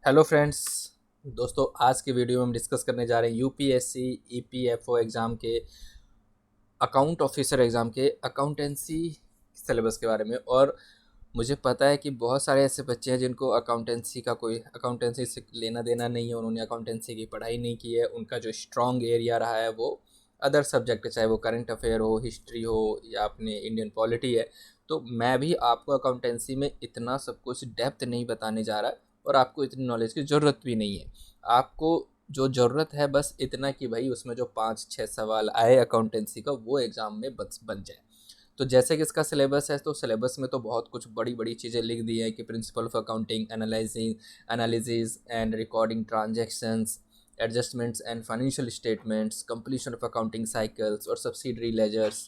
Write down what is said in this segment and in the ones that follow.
Hello friends. दोस्तों, आज के वीडियो में हम डिस्कस करने जा रहे हैं यूपीएससी ईपीएफओ एग्ज़ाम के अकाउंट ऑफिसर एग्ज़ाम के अकाउंटेंसी सिलेबस के बारे में। और मुझे पता है कि बहुत सारे ऐसे बच्चे हैं जिनको अकाउंटेंसी से लेना देना नहीं है, उन्होंने अकाउंटेंसी की पढ़ाई नहीं की है। उनका जो स्ट्रॉन्ग एरिया रहा है वो अदर सब्जेक्ट है, चाहे वो करंट अफेयर हो, हिस्ट्री हो या अपने इंडियन पॉलिटी है। तो मैं भी आपको अकाउंटेंसी में इतना सब कुछ डेप्थ नहीं बताने जा रहा और आपको इतनी नॉलेज की ज़रूरत भी नहीं है। आपको जो ज़रूरत है बस इतना कि भाई उसमें जो 5-6 सवाल आए अकाउंटेंसी का वो एग्ज़ाम में बस बन जाए। तो जैसे कि इसका सिलेबस है, तो सिलेबस में तो बहुत कुछ बड़ी बड़ी चीज़ें लिख दी हैं कि principle of accounting, analysing analysis and recording transactions, adjustments and financial statements, completion of accounting cycles और सब्सिडरी लेजर्स,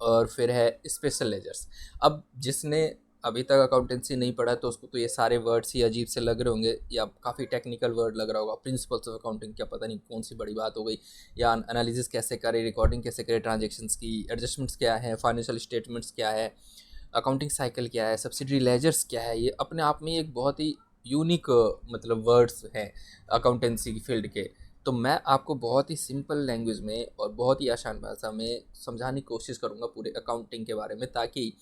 और फिर है स्पेशल लेजर्स। अब जिसने अभी तक अकाउंटेंसी नहीं पढ़ा तो उसको तो ये सारे वर्ड्स ही अजीब से लग रहे होंगे या काफ़ी टेक्निकल वर्ड लग रहा होगा। प्रिंसिपल्स ऑफ अकाउंटिंग, क्या पता नहीं कौन सी बड़ी बात हो गई, या एनालिसिस कैसे करे, रिकॉर्डिंग कैसे करे ट्रांजेक्शन्स की, एडजस्टमेंट्स क्या है, फाइनेंशियल स्टेटमेंट्स क्या है, अकाउंटिंग साइकिल क्या है, सब्सिडरी लेजर्स क्या है। ये अपने आप में एक बहुत ही यूनिक मतलब वर्ड्स हैं अकाउंटेंसी की फील्ड के। तो मैं आपको बहुत ही सिंपल लैंग्वेज में और बहुत ही आसान भाषा में समझाने की कोशिश करूँगा पूरे अकाउंटिंग के बारे में, ताकि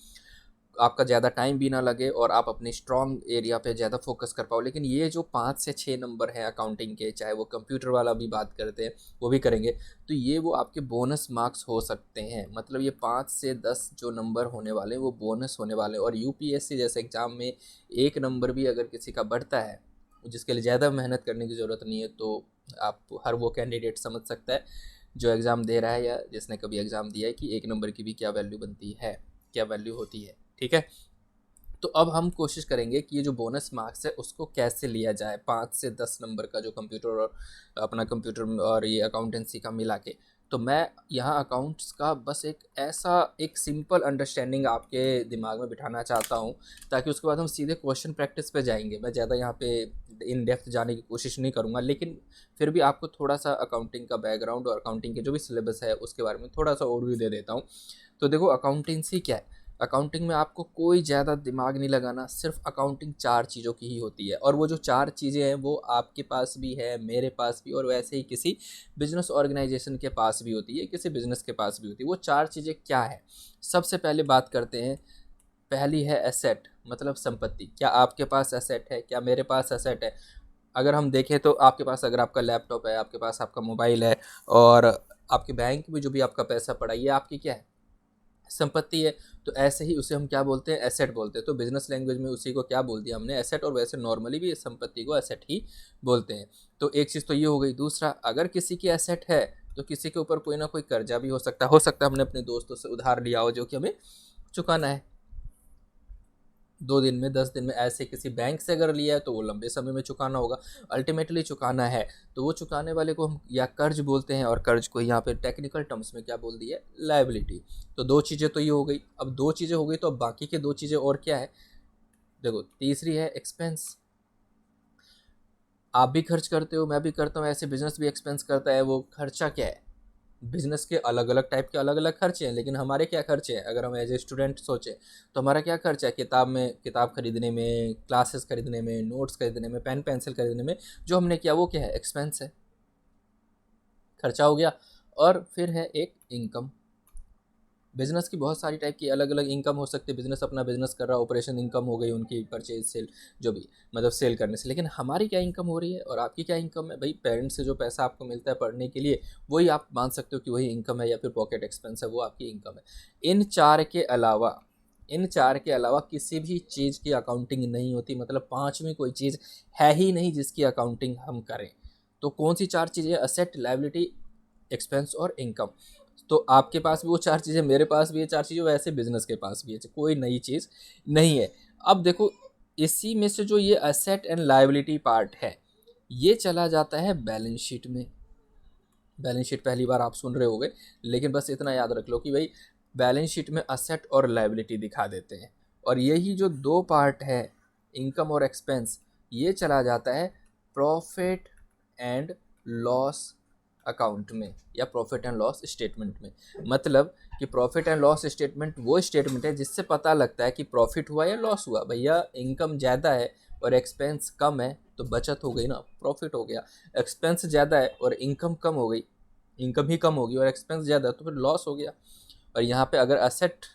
आपका ज़्यादा टाइम भी ना लगे और आप अपने स्ट्रॉन्ग एरिया पे ज़्यादा फोकस कर पाओ। लेकिन ये जो 5 से 6 नंबर हैं अकाउंटिंग के, चाहे वो कंप्यूटर वाला भी बात करते हैं वो भी करेंगे, तो ये वो आपके बोनस मार्क्स हो सकते हैं। मतलब ये 5 से 10 जो नंबर होने वाले हैं वो बोनस होने वाले हैं। और यूपीएससी जैसे एग्ज़ाम में एक नंबर भी अगर किसी का बढ़ता है, जिसके लिए ज़्यादा मेहनत करने की ज़रूरत नहीं है, तो आप हर वो कैंडिडेट समझ सकता है जो एग्ज़ाम दे रहा है या जिसने कभी एग्ज़ाम दिया है कि एक नंबर की भी क्या वैल्यू बनती है, क्या वैल्यू होती है। ठीक है। तो अब हम कोशिश करेंगे कि ये जो बोनस मार्क्स है उसको कैसे लिया जाए, 5 से 10 नंबर का जो कंप्यूटर और अपना कंप्यूटर और ये अकाउंटेंसी का मिला के। तो मैं यहाँ अकाउंट्स का बस एक सिंपल अंडरस्टैंडिंग आपके दिमाग में बिठाना चाहता हूँ, ताकि उसके बाद हम सीधे क्वेश्चन प्रैक्टिस पे जाएंगे। मैं ज़्यादा यहाँ पे इन डेप्थ जाने की कोशिश नहीं करूँगा, लेकिन फिर भी आपको थोड़ा सा अकाउंटिंग का बैकग्राउंड और अकाउंटिंग के जो भी सिलेबस है उसके बारे में थोड़ा सा ओवरव्यू दे देता हूँ। तो देखो, अकाउंटेंसी क्या है। अकाउंटिंग में आपको कोई ज़्यादा दिमाग नहीं लगाना, सिर्फ अकाउंटिंग 4 चीज़ों की ही होती है। और वो जो 4 चीज़ें हैं वो आपके पास भी है, मेरे पास भी, और वैसे ही किसी बिजनेस ऑर्गेनाइजेशन के पास भी होती है, किसी बिजनेस के पास भी होती है। वो 4 चीज़ें क्या है, सबसे पहले बात करते हैं। पहली है एसेट, मतलब संपत्ति। क्या आपके पास एसेट है, क्या मेरे पास एसेट है। अगर हम देखें तो आपके पास अगर आपका लैपटॉप है, आपके पास आपका मोबाइल है, और आपके बैंक में जो भी आपका पैसा पड़ा है, ये आपकी क्या है, संपत्ति है। तो ऐसे ही उसे हम क्या बोलते हैं, एसेट बोलते हैं। तो बिजनेस लैंग्वेज में उसी को क्या बोल दिया हमने, एसेट। और वैसे नॉर्मली भी इस संपत्ति को एसेट ही बोलते हैं। तो एक चीज़ तो ये हो गई। दूसरा, अगर किसी की एसेट है तो किसी के ऊपर कोई ना कोई कर्जा भी हो सकता है हमने अपने दोस्तों से उधार लिया हो जो कि हमें चुकाना है। 2 दिन में, 10 दिन में, ऐसे किसी बैंक से अगर लिया है तो वो लंबे समय में चुकाना होगा, अल्टीमेटली चुकाना है। तो वो चुकाने वाले को हम या कर्ज बोलते हैं, और कर्ज को यहाँ पे टेक्निकल टर्म्स में क्या बोल दिया, लायबिलिटी। तो 2 चीज़ें तो ये हो गई। अब 2 चीज़ें हो गई तो अब बाकी के 2 चीज़ें और क्या है। देखो, तीसरी है एक्सपेंस। आप भी खर्च करते हो, मैं भी करता हूँ, ऐसे बिजनेस भी एक्सपेंस करता है। वो खर्चा क्या है, बिजनेस के अलग अलग टाइप के अलग अलग खर्चे हैं, लेकिन हमारे क्या खर्चे हैं। अगर हम एज ए स्टूडेंट सोचें तो हमारा क्या खर्चा है, किताब खरीदने में, क्लासेस खरीदने में, नोट्स खरीदने में, पेन पेंसिल खरीदने में, जो हमने किया वो क्या है, एक्सपेंस है, खर्चा हो गया। और फिर है एक इनकम। बिजनेस की बहुत सारी टाइप की अलग अलग इनकम हो सकती है। बिजनेस अपना बिजनेस कर रहा है, ऑपरेशन इनकम हो गई उनकी, परचेज सेल, जो भी मतलब सेल करने से। लेकिन हमारी क्या इनकम हो रही है और आपकी क्या इनकम है। भाई, पेरेंट्स से जो पैसा आपको मिलता है पढ़ने के लिए, वही आप मान सकते हो कि वही इनकम है, या फिर पॉकेट एक्सपेंस है, वो आपकी इनकम है। इन चार के अलावा किसी भी चीज़ की अकाउंटिंग नहीं होती। मतलब पांचवी कोई चीज़ है ही नहीं जिसकी अकाउंटिंग हम करें। तो कौन सी 4 चीज़ें, असेट, लायबिलिटी, एक्सपेंस और इनकम। तो आपके पास भी वो 4 चीज़ें, मेरे पास भी ये 4 चीज़ें, वैसे बिजनेस के पास भी है, कोई नई चीज़ नहीं है। अब देखो, इसी में से जो ये असेट एंड लायबिलिटी पार्ट है, ये चला जाता है बैलेंस शीट में। बैलेंस शीट पहली बार आप सुन रहे होगे, लेकिन बस इतना याद रख लो कि भाई बैलेंस शीट में असेट और लायबिलिटी दिखा देते हैं। और यही जो 2 पार्ट है, इनकम और एक्सपेंस, ये चला जाता है प्रॉफिट एंड लॉस अकाउंट में, या प्रॉफिट एंड लॉस स्टेटमेंट में। मतलब कि प्रॉफिट एंड लॉस स्टेटमेंट वो स्टेटमेंट है जिससे पता लगता है कि प्रॉफिट हुआ या लॉस हुआ। भैया, इनकम ज़्यादा है, और एक्सपेंस कम है तो बचत हो गई ना, प्रॉफिट हो गया। एक्सपेंस ज़्यादा है और इनकम कम हो गई, इनकम ही कम होगी और एक्सपेंस ज़्यादा तो फिर लॉस हो गया। और यहाँ पे अगर असेट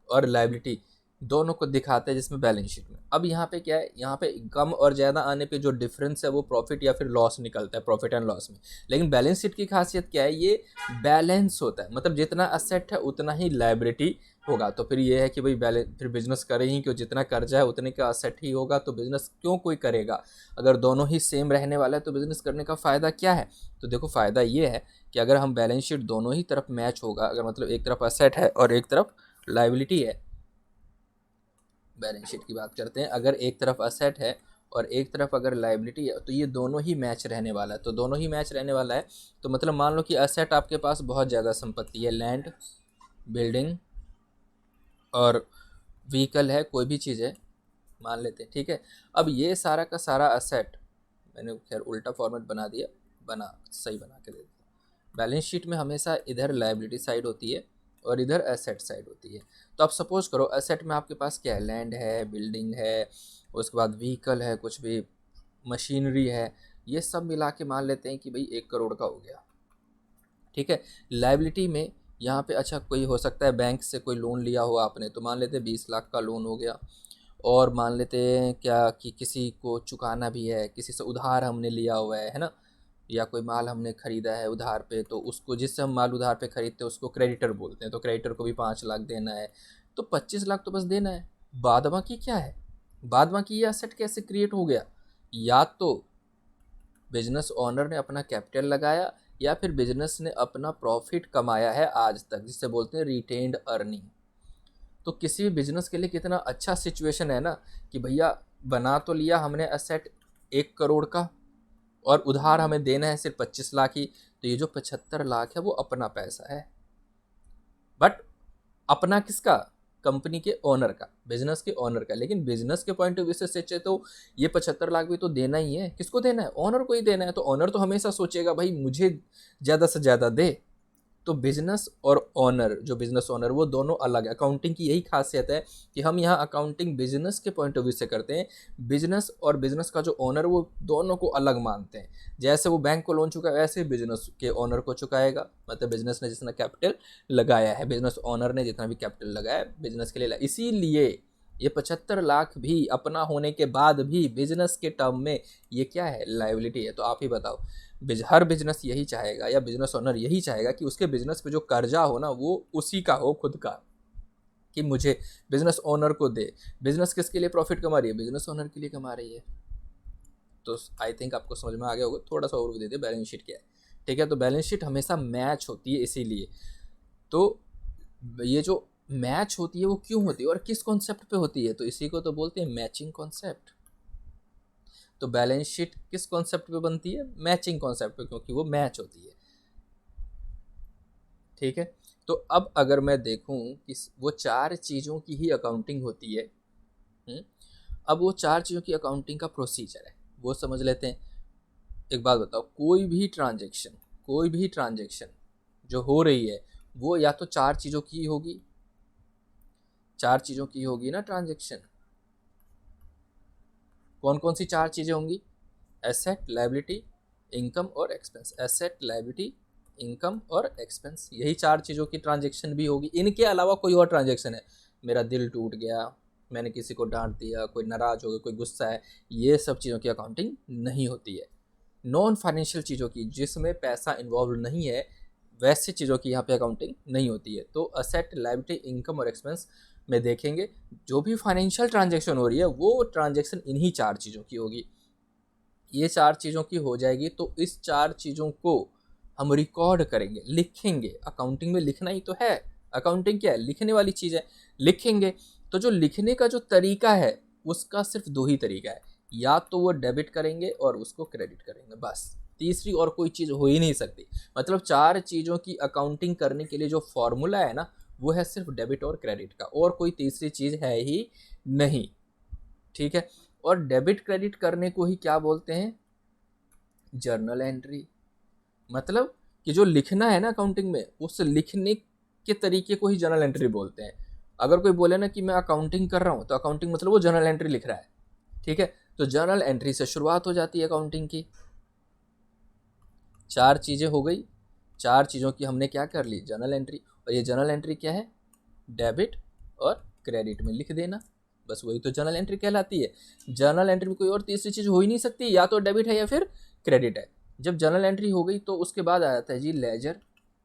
और लायबिलिटी दोनों को दिखाते हैं जिसमें बैलेंस शीट में, अब यहाँ पे क्या है, यहाँ पे कम और ज़्यादा आने पे जो डिफरेंस है वो प्रॉफिट या फिर लॉस निकलता है, प्रॉफिट एंड लॉस में। लेकिन बैलेंस शीट की खासियत क्या है, ये बैलेंस होता है, मतलब जितना असेट है उतना ही लायबिलिटी होगा। तो फिर ये है कि भाई बैलेंस, फिर बिजनेस करे ही क्यों, जितना कर्जा है उतने का असेट ही होगा, तो बिजनेस क्यों कोई करेगा। अगर दोनों ही सेम रहने वाला है तो बिजनेस करने का फ़ायदा क्या है। तो देखो फ़ायदा ये है कि अगर हम बैलेंस शीट दोनों ही तरफ मैच होगा, अगर मतलब एक तरफ असेट है और एक तरफ लायबिलिटी है, बैलेंस शीट की बात करते हैं, अगर एक तरफ असेट है और एक तरफ अगर लायबिलिटी है तो ये दोनों ही मैच रहने वाला है। तो दोनों ही मैच रहने वाला है तो मतलब मान लो कि असेट आपके पास बहुत ज़्यादा संपत्ति है, लैंड, बिल्डिंग और व्हीकल है, कोई भी चीज़ है मान लेते हैं, ठीक है। अब ये सारा का सारा असेट, मैंने खैर उल्टा फॉर्मेट बना दिया, सही बना के दे दिया। बैलेंस शीट में हमेशा इधर लायबिलिटी साइड होती है और इधर एसेट साइड होती है। तो आप सपोज करो एसेट में आपके पास क्या है, लैंड है, बिल्डिंग है, उसके बाद व्हीकल है, कुछ भी मशीनरी है, ये सब मिला के मान लेते हैं कि भाई 1 करोड़ का हो गया, ठीक है। लायबिलिटी में यहाँ पे अच्छा कोई हो सकता है बैंक से कोई लोन लिया हुआ आपने, तो मान लेते हैं 20 लाख का लोन हो गया। और मान लेते हैं क्या कि किसी को चुकाना भी है, किसी से उधार हमने लिया हुआ है ना, या कोई माल हमने ख़रीदा है उधार पे, तो उसको, जिससे हम माल उधार पे ख़रीदते हैं उसको क्रेडिटर बोलते हैं, तो क्रेडिटर को भी 5 लाख देना है, तो 25 लाख तो बस देना है। बाद बाकी क्या है, बाद बाकी ये एसेट कैसे क्रिएट हो गया, या तो बिजनेस ओनर ने अपना कैपिटल लगाया या फिर बिजनेस ने अपना प्रॉफिट कमाया है आज तक, जिसे बोलते हैं रिटेन्ड अर्निंग। तो किसी भी बिजनेस के लिए कितना अच्छा सिचुएशन है ना कि भैया बना तो लिया हमने एसेट 1 करोड़ का और उधार हमें देना है सिर्फ 25 लाख ही, तो ये जो 75 लाख है वो अपना पैसा है। बट अपना किसका, कंपनी के ओनर का, बिजनेस के ओनर का। लेकिन बिजनेस के पॉइंट ऑफ व्यू से सोचे तो ये 75 लाख भी तो देना ही है, किसको देना है, ओनर को ही देना है। तो ओनर तो हमेशा सोचेगा भाई मुझे ज़्यादा से ज़्यादा दे। तो बिजनेस और ओनर, जो बिजनेस ओनर, वो दोनों अलग है। अकाउंटिंग की यही खासियत है कि हम यहाँ अकाउंटिंग बिजनेस के पॉइंट ऑफ व्यू से करते हैं, बिजनेस और बिजनेस का जो ओनर वो दोनों को अलग मानते हैं। जैसे वो बैंक को लोन चुकाए वैसे ही बिजनेस के ओनर को चुकाएगा, मतलब बिजनेस ने जितना कैपिटल लगाया है, बिजनेस ओनर ने जितना भी कैपिटल लगाया है बिजनेस के लिए, इसीलिए ये 75 लाख भी अपना होने के बाद भी बिजनेस के टर्म में ये क्या है, लायबिलिटी है। तो आप ही बताओ, हर बिजनेस यही चाहेगा या बिजनेस ओनर यही चाहेगा कि उसके बिजनेस पे जो कर्जा हो ना वो उसी का हो, खुद का, कि मुझे बिजनेस ओनर को दे। बिजनेस किसके लिए प्रॉफिट कमा रही है, बिजनेस ओनर के लिए कमा रही है। तो आई थिंक आपको समझ में आ गया होगा, थोड़ा सा और दे दे बैलेंस शीट क्या है, ठीक है। तो बैलेंस शीट हमेशा मैच होती है, इसीलिए तो ये जो मैच होती है वो क्यों होती है और किस कॉन्सेप्ट पे होती है, तो इसी को तो बोलते हैं मैचिंग कॉन्सेप्ट। तो बैलेंस शीट किस कॉन्सेप्ट पे बनती है, मैचिंग कॉन्सेप्ट पे, क्योंकि वो मैच होती है, ठीक है। तो अब अगर मैं देखूं कि वो 4 चीज़ों की ही अकाउंटिंग होती है, अब वो 4 चीज़ों की अकाउंटिंग का प्रोसीजर है वो समझ लेते हैं। एक बात बताओ, कोई भी ट्रांजेक्शन जो हो रही है वो या तो 4 चीज़ों की होगी, 4 चीज़ों की होगी ना ट्रांजेक्शन। कौन कौन सी 4 चीज़ें होंगी, एसेट, लायबिलिटी, इनकम और एक्सपेंस। एसेट, लायबिलिटी, इनकम और एक्सपेंस, यही 4 चीज़ों की ट्रांजेक्शन भी होगी। इनके अलावा कोई और ट्रांजेक्शन है, मेरा दिल टूट गया, मैंने किसी को डांट दिया, कोई नाराज़ हो गया, कोई गुस्सा है, ये सब चीज़ों की अकाउंटिंग नहीं होती है। नॉन फाइनेंशियल चीज़ों की, जिसमें पैसा इन्वॉल्व नहीं है, वैसी चीज़ों की यहाँ पे अकाउंटिंग नहीं होती है। तो असेट, लायबिलिटी, इनकम और एक्सपेंस में देखेंगे जो भी फाइनेंशियल ट्रांजेक्शन हो रही है वो ट्रांजेक्शन इन्हीं 4 चीज़ों की होगी। ये 4 चीज़ों की हो जाएगी तो इस 4 चीज़ों को हम रिकॉर्ड करेंगे, लिखेंगे। अकाउंटिंग में लिखना ही तो है, अकाउंटिंग क्या है, लिखने वाली चीज़ है, लिखेंगे। तो जो लिखने का जो तरीका है उसका सिर्फ 2 ही तरीका है, या तो वो डेबिट करेंगे और उसको क्रेडिट करेंगे, बस। तीसरी और कोई चीज़ हो ही नहीं सकती। मतलब 4 चीज़ों की अकाउंटिंग करने के लिए जो फॉर्मूला है ना वो है सिर्फ डेबिट और क्रेडिट का, और कोई तीसरी चीज़ है ही नहीं, ठीक है। और डेबिट क्रेडिट करने को ही क्या बोलते हैं, जर्नल एंट्री। मतलब कि जो लिखना है ना अकाउंटिंग में, उस लिखने के तरीके को ही जर्नल एंट्री बोलते हैं। अगर कोई बोले ना कि मैं अकाउंटिंग कर रहा हूँ, तो अकाउंटिंग मतलब वो जर्नल एंट्री लिख रहा है, ठीक है, तो जर्नल एंट्री से शुरुआत हो जाती है अकाउंटिंग की। 4 चीज़ें हो गई, 4 चीज़ों की हमने क्या कर ली, जर्नल एंट्री। और ये जर्नल एंट्री क्या है, डेबिट और क्रेडिट में लिख देना, बस वही तो जर्नल एंट्री कहलाती है। जर्नल एंट्री में कोई और तीसरी चीज़ हो ही नहीं सकती, या तो डेबिट है या फिर क्रेडिट है। जब जर्नल एंट्री हो गई तो उसके बाद आ जाता है जी लेजर।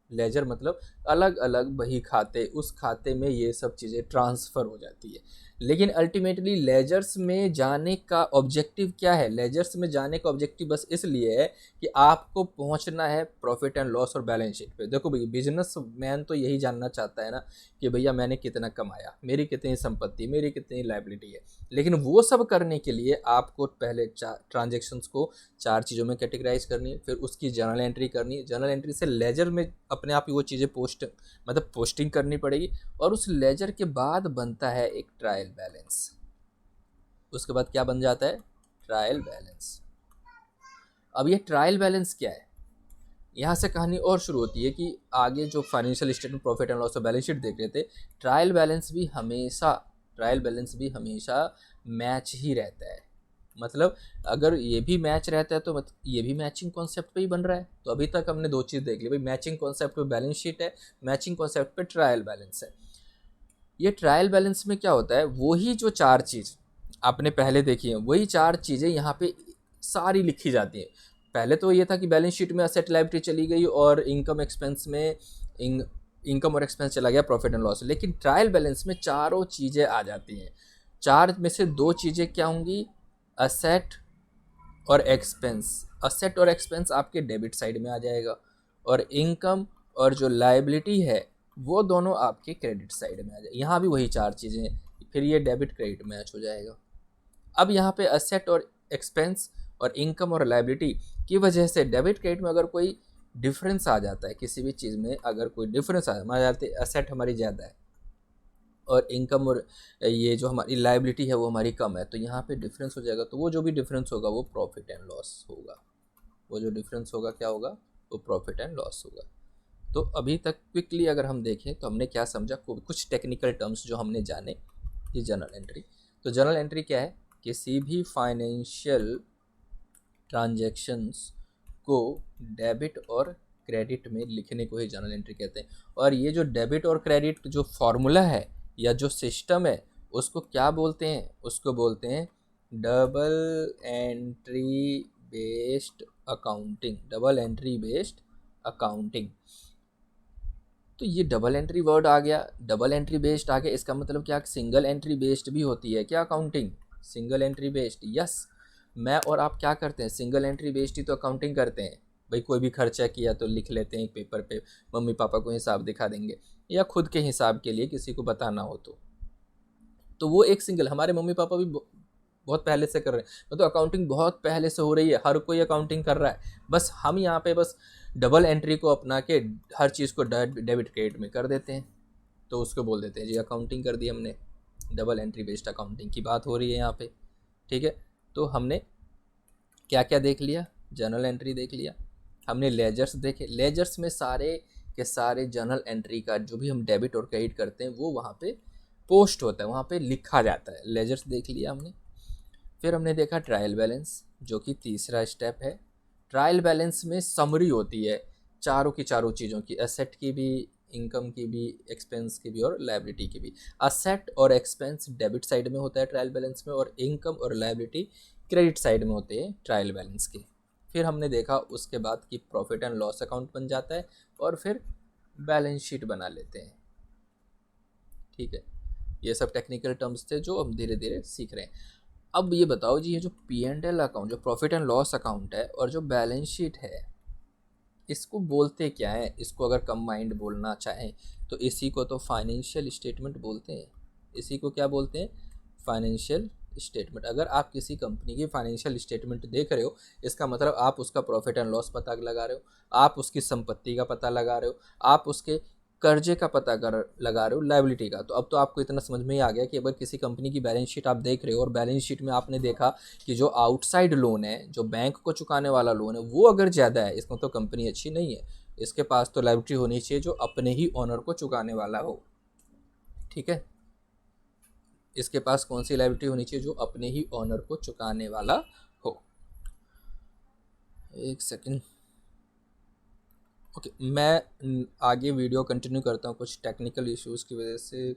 लेजर मतलब अलग अलग बही खाते, उस खाते में ये सब चीज़ें ट्रांसफ़र हो जाती है। लेकिन अल्टीमेटली लेजर्स में जाने का ऑब्जेक्टिव क्या है, लेजर्स में जाने का ऑब्जेक्टिव बस इसलिए है कि आपको पहुंचना है प्रॉफिट एंड लॉस और बैलेंस शीट पे। देखो भैया, बिजनेस मैन तो यही जानना चाहता है ना कि भैया मैंने कितना कमाया, मेरी कितनी संपत्ति, मेरी कितनी लायबिलिटी है। लेकिन वो सब करने के लिए आपको पहले ट्रांजेक्शन्स को 4 चीज़ों में कैटेगराइज करनी है, फिर उसकी जर्नल एंट्री करनी है, जर्नल एंट्री से लेजर में अपने आप ही वो चीज़ें पोस्टिंग करनी पड़ेगी, और उस लेजर के बाद बनता है एक ट्रायल बैलेंस। उसके बाद क्या बन जाता है, ट्रायल बैलेंस। अब ये ट्रायल बैलेंस क्या है, यहाँ से कहानी और शुरू होती है कि आगे जो financial statement, profit and loss और बैलेंस शीट देख रहे थे, ट्रायल बैलेंस भी हमेशा मैच ही रहता है। मतलब अगर ये भी मैच रहता है तो ये भी मैचिंग कॉन्सेप्ट पे ही बन रहा है। तो अभी तक हमने 2 चीज़ देख ली भाई, मैचिंग कॉन्सेप्ट पे बैलेंस शीट है, मैचिंग कॉन्सेप्ट पे ट्रायल बैलेंस है। ये ट्रायल बैलेंस में क्या होता है, वही जो 4 चीज़ आपने पहले देखी हैं, वही 4 चीज़ें यहाँ पे सारी लिखी जाती हैं। पहले तो ये था कि बैलेंस शीट में असेट लायबिलिटी चली गई और इनकम एक्सपेंस में इनकम और एक्सपेंस चला गया प्रॉफिट एंड लॉस। लेकिन ट्रायल बैलेंस में चारों चीज़ें आ जाती हैं। 4 में से 2 चीज़ें क्या होंगी, असेट और एक्सपेंस। असेट और एक्सपेंस आपके डेबिट साइड में आ जाएगा, और इनकम और जो लायबिलिटी है वो दोनों आपके क्रेडिट साइड में आ जाए। यहाँ भी वही 4 चीज़ें हैं, फिर ये डेबिट क्रेडिट मैच हो जाएगा। अब यहाँ पे असेट और एक्सपेंस और इनकम और लायबिलिटी की वजह से डेबिट क्रेडिट में अगर कोई डिफरेंस आ जाता है, किसी भी चीज़ में अगर कोई डिफरेंस आ जाता है, मान जाते असेट हमारी ज़्यादा है और इनकम और ये जो हमारी लायबिलिटी है वो हमारी कम है, तो यहाँ पे डिफरेंस हो जाएगा। तो वो जो भी डिफरेंस होगा वो प्रॉफिट एंड लॉस होगा। वो जो डिफरेंस होगा क्या होगा, वो प्रॉफिट एंड लॉस होगा। तो अभी तक क्विकली अगर हम देखें तो हमने क्या समझा, कुछ टेक्निकल टर्म्स जो हमने जाने। ये जर्नल एंट्री, तो जर्नल एंट्री क्या है, किसी भी फाइनेंशियल ट्रांजैक्शंस को डेबिट और क्रेडिट में लिखने को ही जर्नल एंट्री कहते हैं। और ये जो डेबिट और क्रेडिट जो फॉर्मूला है या जो सिस्टम है उसको क्या बोलते हैं, उसको बोलते हैं double entry based accounting. Double entry based accounting. तो ये डबल एंट्री वर्ड आ गया, डबल एंट्री बेस्ड आ गया, इसका मतलब क्या, सिंगल एंट्री बेस्ड भी होती है क्या accounting, single entry based. Yes, मैं और आप क्या करते हैं, सिंगल एंट्री बेस्ड ही तो अकाउंटिंग करते हैं भाई। कोई भी खर्चा किया तो लिख लेते हैं एक पेपर पे, मम्मी पापा को हिसाब दिखा देंगे, या खुद के हिसाब के लिए किसी को बताना हो तो वो एक सिंगल, हमारे मम्मी पापा भी बहुत पहले से कर रहे हैं, मतलब अकाउंटिंग बहुत पहले से हो रही है, हर कोई अकाउंटिंग कर रहा है। बस हम यहाँ पे बस डबल एंट्री को अपना के हर चीज़ को डेबिट क्रेडिट में कर देते हैं, तो उसको बोल देते हैं जी अकाउंटिंग कर दी हमने। डबल एंट्री बेस्ड अकाउंटिंग की बात हो रही है यहाँ पे, ठीक है। तो हमने क्या क्या देख लिया, जर्नल एंट्री देख लिया, हमने लेजर्स देखे, लेजर्स में सारे के सारे जर्नल एंट्री का जो भी हम डेबिट और क्रेडिट करते हैं वो वहाँ पे पोस्ट होता है, वहाँ पे लिखा जाता है। लेजर्स देख लिया हमने। फिर हमने देखा ट्रायल बैलेंस, जो कि तीसरा स्टेप है। ट्रायल बैलेंस में समरी होती है चारों की चारों चीज़ों की, एसेट की भी, इनकम की भी, एक्सपेंस की भी और लायबिलिटी की भी। असेट और एक्सपेंस डेबिट साइड में होता है ट्रायल बैलेंस में, और इनकम और लायबिलिटी क्रेडिट साइड में होते हैं ट्रायल बैलेंस के। फिर हमने देखा उसके बाद कि प्रॉफिट एंड लॉस अकाउंट बन जाता है, और फिर बैलेंस शीट बना लेते हैं, ठीक है। ये सब टेक्निकल टर्म्स थे जो हम धीरे धीरे सीख रहे हैं। अब ये बताओ जी, ये जो P&L अकाउंट, जो प्रॉफिट एंड लॉस अकाउंट है, और जो बैलेंस शीट है, इसको बोलते क्या है, इसको अगर कंबाइंड बोलना चाहें तो इसी को तो फाइनेंशियल स्टेटमेंट बोलते हैं। इसी को क्या बोलते हैं, फाइनेंशियल स्टेटमेंट। अगर आप किसी कंपनी की फाइनेंशियल स्टेटमेंट देख रहे हो, इसका मतलब आप उसका प्रॉफिट एंड लॉस पता लगा रहे हो, आप उसकी संपत्ति का पता लगा रहे हो, आप उसके कर्जे का पता लगा रहे हो, लायबिलिटी का। तो अब तो आपको इतना समझ में ही आ गया कि अगर किसी कंपनी की बैलेंस शीट आप देख रहे हो और बैलेंस शीट में आपने देखा कि जो आउटसाइड लोन है, जो बैंक को चुकाने वाला लोन है, वो अगर ज़्यादा है, इसमें तो कंपनी अच्छी नहीं है। इसके पास तो लायबिलिटी होनी चाहिए जो अपने ही ओनर को चुकाने वाला हो, ठीक है। इसके पास कौन सी लायबिलिटी होनी चाहिए, जो अपने ही ऑनर को चुकाने वाला हो। एक सेकंड। ओके, मैं आगे वीडियो कंटिन्यू करता हूँ। कुछ टेक्निकल इश्यूज़ की वजह से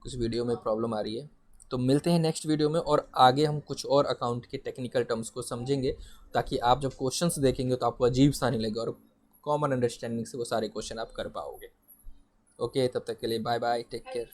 कुछ वीडियो में प्रॉब्लम आ रही है, तो मिलते हैं नेक्स्ट वीडियो में, और आगे हम कुछ और अकाउंट के टेक्निकल टर्म्स को समझेंगे, ताकि आप जब क्वेश्चंस देखेंगे तो आपको अजीब सा नहीं लगेगा और कॉमन अंडरस्टैंडिंग से वो सारे क्वेश्चन आप कर पाओगे। ओके, तब तक के लिए बाय बाय, टेक केयर।